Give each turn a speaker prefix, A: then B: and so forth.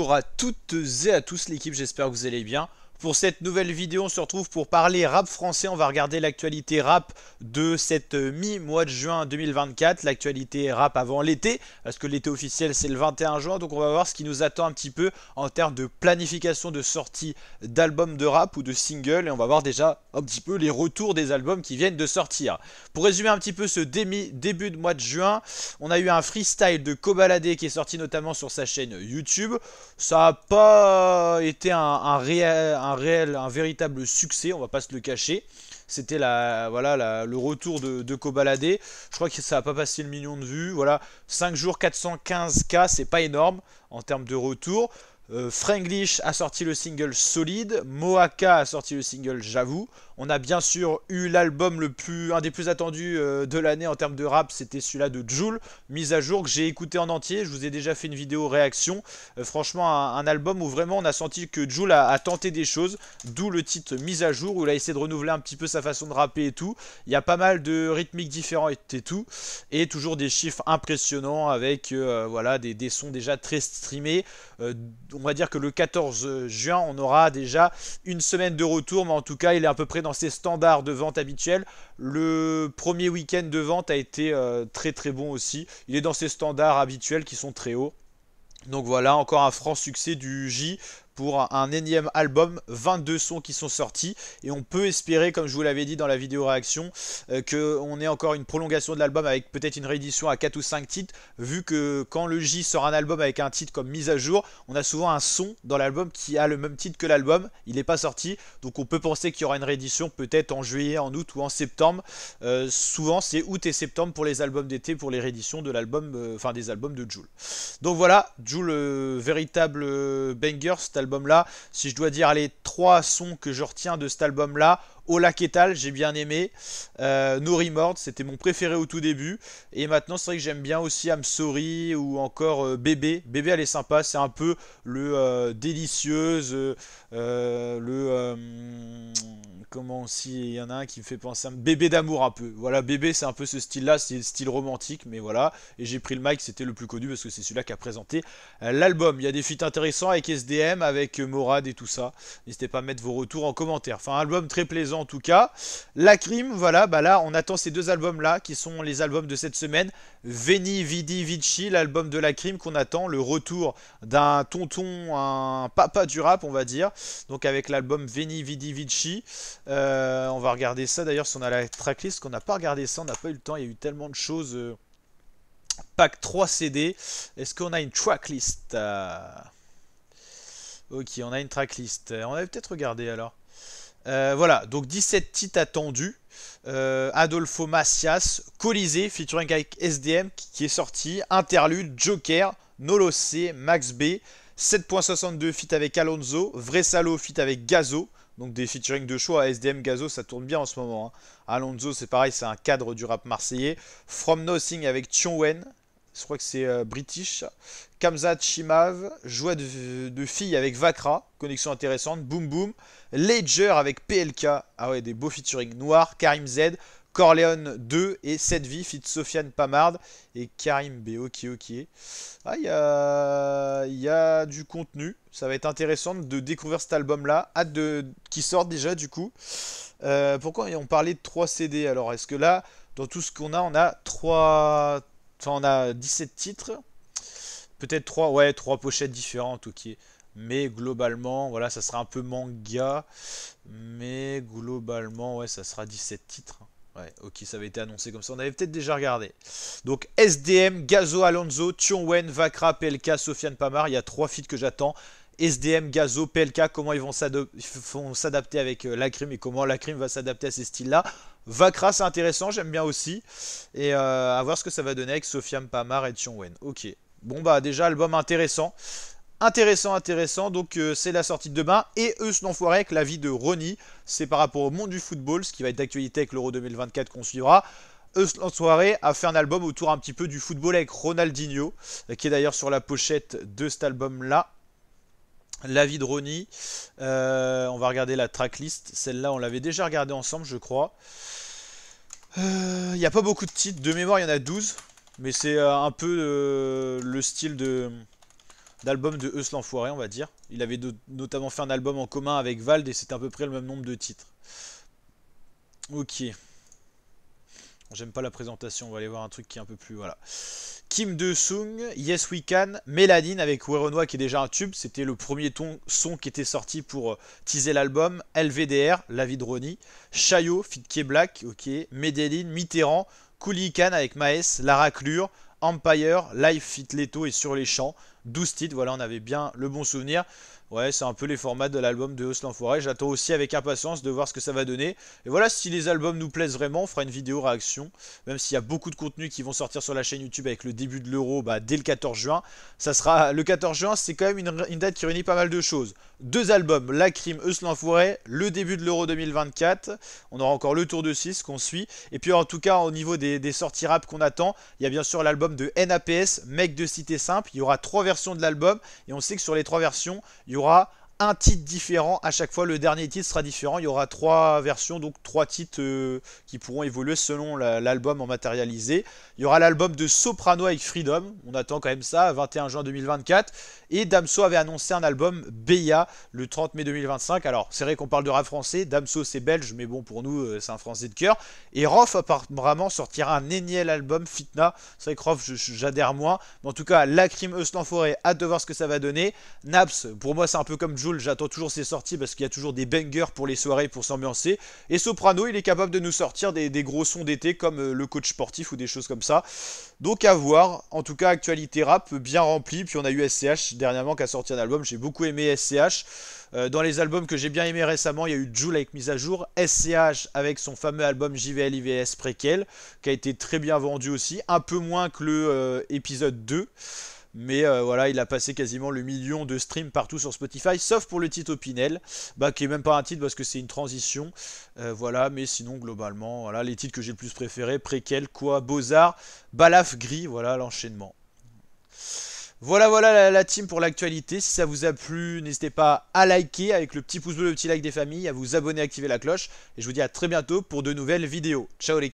A: Bonjour à toutes et à tous l'équipe, j'espère que vous allez bien. Pour cette nouvelle vidéo, on se retrouve pour parler rap français. On va regarder l'actualité rap de cette mi-mois de juin 2024. L'actualité rap avant l'été, parce que l'été officiel c'est le 21 juin. Donc on va voir ce qui nous attend un petit peu en termes de planification de sortie d'albums de rap ou de singles. Et on va voir déjà un petit peu les retours des albums qui viennent de sortir. Pour résumer un petit peu ce début de mois de juin, on a eu un freestyle de Kobalade qui est sorti notamment sur sa chaîne YouTube. Ça n'a pas été un véritable succès, on va pas se le cacher. C'était le retour de Kobalade. Je crois que ça n'a pas passé le million de vues. Voilà, 5 jours, 415K, c'est pas énorme en termes de retour. Franglish a sorti le single Solide, Moaka a sorti le single J'avoue. On a bien sûr eu l'album un des plus attendus de l'année en termes de rap, c'était celui-là de Jul, mise à jour, que j'ai écouté en entier. Je vous ai déjà fait une vidéo réaction. Franchement, un album où vraiment on a senti que Jul a tenté des choses, d'où le titre mise à jour, où il a essayé de renouveler un petit peu sa façon de rapper et tout. Il y a pas mal de rythmiques différents et tout, et toujours des chiffres impressionnants avec voilà, des sons déjà très streamés. On va dire que le 14 juin, on aura déjà une semaine de retour, mais en tout cas, il est à peu près dans ses standards de vente habituels. Le premier week-end de vente a été très très bon aussi. Il est dans ses standards habituels qui sont très hauts. Donc voilà, encore un franc succès du J pour un énième album, 22 sons qui sont sortis, et on peut espérer, comme je vous l'avais dit dans la vidéo réaction, qu'on ait encore une prolongation de l'album avec peut-être une réédition à 4 ou 5 titres, vu que quand le J sort un album avec un titre comme mise à jour, on a souvent un son dans l'album qui a le même titre que l'album, il n'est pas sorti, donc on peut penser qu'il y aura une réédition peut-être en juillet, en août ou en septembre. Souvent c'est août et septembre pour les albums d'été, pour les rééditions de l'album, des albums de Jul. Donc voilà, Jul, véritable banger cet album là. Si je dois dire les 3 sons que je retiens de cet album là, Ola Ketal, j'ai bien aimé. No Remords, c'était mon préféré au tout début. Et maintenant, c'est vrai que j'aime bien aussi I'm Sorry ou encore Bébé. Bébé, elle est sympa. C'est un peu le délicieuse, comment aussi, il y en a un qui me fait penser à Bébé d'amour un peu. Voilà, Bébé, c'est un peu ce style-là, c'est le style romantique, mais voilà. Et j'ai pris le mic, c'était le plus connu parce que c'est celui-là qui a présenté l'album. Il y a des feats intéressants avec SDM, avec Morad et tout ça. N'hésitez pas à mettre vos retours en commentaire. Enfin, un album très plaisant en tout cas. Lacrim, voilà, bah là, on attend ces deux albums-là qui sont les albums de cette semaine. Veni Vidi Vici, l'album de Lacrim qu'on attend, le retour d'un tonton, un papa du rap, on va dire. Donc avec l'album Veni Vidi Vici. On va regarder ça d'ailleurs si on a la tracklist, qu'on n'a pas regardé ça, on n'a pas eu le temps, il y a eu tellement de choses. Pack 3 CD. Est-ce qu'on a une tracklist? Ok, on a une tracklist. On avait peut-être regardé alors. Voilà, donc 17 titres attendus. Adolfo Macias, Colisée, featuring avec SDM qui est sorti. Interlude, Joker, Nolo C, Max B. 7.62 feat avec Alonso. Vrai Salo feat avec Gazo. Donc des featuring de choix à SDM, Gazo, ça tourne bien en ce moment. Hein. Alonso, c'est pareil, c'est un cadre du rap marseillais. From Nothing avec Tion-Wen. Je crois que c'est British. Kamzat Shimav, Joie de fille avec Vakra, connexion intéressante. Boom Boom. Ledger avec PLK. Ah ouais, des beaux featuring. Noir, Karim Z, Corleone 2 et 7V, fit Sofiane Pamard et Karim B. Ok, ok. Ah, il y a du contenu. Ça va être intéressant de découvrir cet album-là. Hâte qu'il sorte déjà, du coup. Pourquoi on parlait de 3 CD? Alors, est-ce que là, dans tout ce qu'on a, on a 3... Enfin, on a 17 titres. Peut-être 3, ouais, 3 pochettes différentes, ok. Mais globalement, voilà, ça sera un peu manga. Mais globalement, ouais, ça sera 17 titres. Ouais, ok, ça avait été annoncé comme ça. On avait peut-être déjà regardé. Donc, SDM, Gazo, Alonso, Tion-Wen, Vakra, PLK, Sofiane Pamar. Il y a 3 feats que j'attends. SDM, Gazo, PLK, comment ils vont s'adapter avec Lacrim et comment Lacrim va s'adapter à ces styles-là. Vakra, c'est intéressant, j'aime bien aussi. Et à voir ce que ça va donner avec Sofiane Pamar et Tion-Wen. Ok. Bon, bah, déjà, album intéressant. Intéressant, donc c'est la sortie de demain. Et Eus l'enfoiré avec la vie de Ronnie. C'est par rapport au monde du football, ce qui va être d'actualité avec l'Euro 2024 qu'on suivra. Eus l'enfoiré a fait un album autour un petit peu du football avec Ronaldinho, qui est d'ailleurs sur la pochette de cet album-là. La vie de Ronnie. On va regarder la tracklist. Celle-là, on l'avait déjà regardée ensemble, je crois. Il n'y a pas beaucoup de titres. De mémoire, il y en a 12. Mais c'est un peu le style d'albums de Eus l'Enfoiré, on va dire. Il avait notamment fait un album en commun avec Vald et c'était à peu près le même nombre de titres. Ok. J'aime pas la présentation, on va aller voir un truc qui est un peu plus... Voilà. Kim De-sung, Yes We Can, Mélanine avec Werenoi qui est déjà un tube. C'était le premier son qui était sorti pour teaser l'album. LVDR, La Vie de Ronnie. Chayo, Fit Black, ok. Medellin, Mitterrand. Cooley Khan avec Maes, La Raclure. Empire, Live Fit Leto et Sur les champs. 12 titres, voilà, on avait bien le bon souvenir. Ouais, c'est un peu les formats de l'album de Eus l'Enfoiré. J'attends aussi avec impatience de voir ce que ça va donner. Et voilà, si les albums nous plaisent vraiment, on fera une vidéo réaction. Même s'il y a beaucoup de contenus qui vont sortir sur la chaîne YouTube avec le début de l'Euro dès le 14 juin. Ça sera le 14 juin, c'est quand même une date qui réunit pas mal de choses. 2 albums, La Crime, Eus l'Enfoiré, le début de l'Euro 2024. On aura encore le Tour de 6 qu'on suit. Et puis en tout cas, au niveau des sorties rap qu'on attend, il y a bien sûr l'album de NAPS, Mec de Cité Simple. Il y aura 3 versions de l'album. Et on sait que sur les 3 versions, il y aura un titre différent à chaque fois. Le dernier titre sera différent. Il y aura 3 versions, donc 3 titres qui pourront évoluer selon l'album en matérialisé. Il y aura l'album de Soprano avec Freedom. On attend quand même ça, 21 juin 2024. Et Damso avait annoncé un album Beya le 30 mai 2025. Alors, c'est vrai qu'on parle de rap français. Damso, c'est belge, mais bon, pour nous, c'est un français de cœur. Et Rof, apparemment, sortira un énième album, Fitna. C'est vrai que Rof, j'adhère moins. Mais en tout cas, Lacrim, Eus l'Enfoiré, hâte de voir ce que ça va donner. Naps, pour moi, c'est un peu comme Jul. J'attends toujours ses sorties parce qu'il y a toujours des bangers pour les soirées, pour s'ambiancer. Et Soprano, il est capable de nous sortir des gros sons d'été comme le coach sportif ou des choses comme ça. Donc à voir. En tout cas, actualité rap bien remplie. Puis on a eu SCH dernièrement qui a sorti un album. J'ai beaucoup aimé SCH. Dans les albums que j'ai bien aimé récemment, il y a eu Jul avec Mise à jour, SCH avec son fameux album JVL IVS Préquel, qui a été très bien vendu aussi, un peu moins que le épisode 2. Mais voilà, il a passé quasiment le million de streams partout sur Spotify, sauf pour le titre Opinel, qui est même pas un titre parce que c'est une transition. Voilà, mais sinon, globalement, voilà, les titres que j'ai le plus préférés, Préquel, Quoi, Beaux-Arts, Balaf, Gris, voilà l'enchaînement. Voilà, voilà la team pour l'actualité. Si ça vous a plu, n'hésitez pas à liker avec le petit pouce bleu, le petit like des familles, à vous abonner, activer la cloche. Et je vous dis à très bientôt pour de nouvelles vidéos. Ciao les